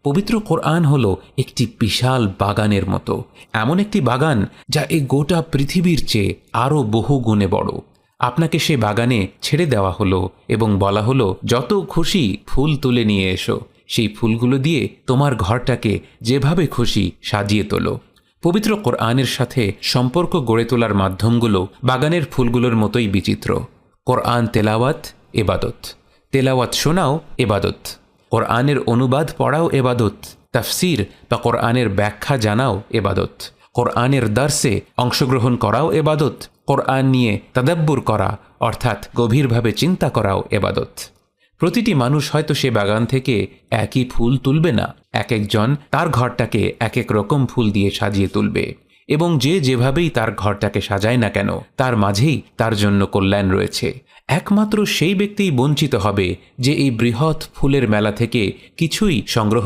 পবিত্র কোরআন হল একটি বিশাল বাগানের মতো, এমন একটি বাগান যা এই গোটা পৃথিবীর চেয়ে আরও বহু গুণে বড়। আপনাকে সে বাগানে ছেড়ে দেওয়া হলো এবং বলা হলো, যত খুশি ফুল তুলে নিয়ে এসো, সেই ফুলগুলো দিয়ে তোমার ঘরটাকে যেভাবে খুশি সাজিয়ে তোলো। পবিত্র কোরআনের সাথে সম্পর্ক গড়ে তোলার মাধ্যমগুলো বাগানের ফুলগুলোর মতোই বিচিত্র। কোরআন তেলাওয়াত এবাদত, তেলাওয়াত শোনাও এবাদত, কোরআনের অনুবাদ পড়াও এবাদত, তাফসির বা কোরআনের ব্যাখ্যা জানাও এবাদত, কোরআনের দার্সে অংশগ্রহণ করাও এবাদত, কোরআন নিয়ে তাদাব্বুর করা অর্থাৎ গভীরভাবে চিন্তা করাও এবাদত। প্রতিটি মানুষ হয়তো সে বাগান থেকে একই ফুল তুলবে না, এক একজন তার ঘরটাকে এক এক রকম ফুল দিয়ে সাজিয়ে তুলবে, এবং যে যেভাবেই তার ঘরটাকে সাজায় না কেন তার মাঝেই তার জন্য কল্যাণ রয়েছে। একমাত্র সেই ব্যক্তিই বঞ্চিত হবে যে এই বৃহৎ ফুলের মেলা থেকে কিছুই সংগ্রহ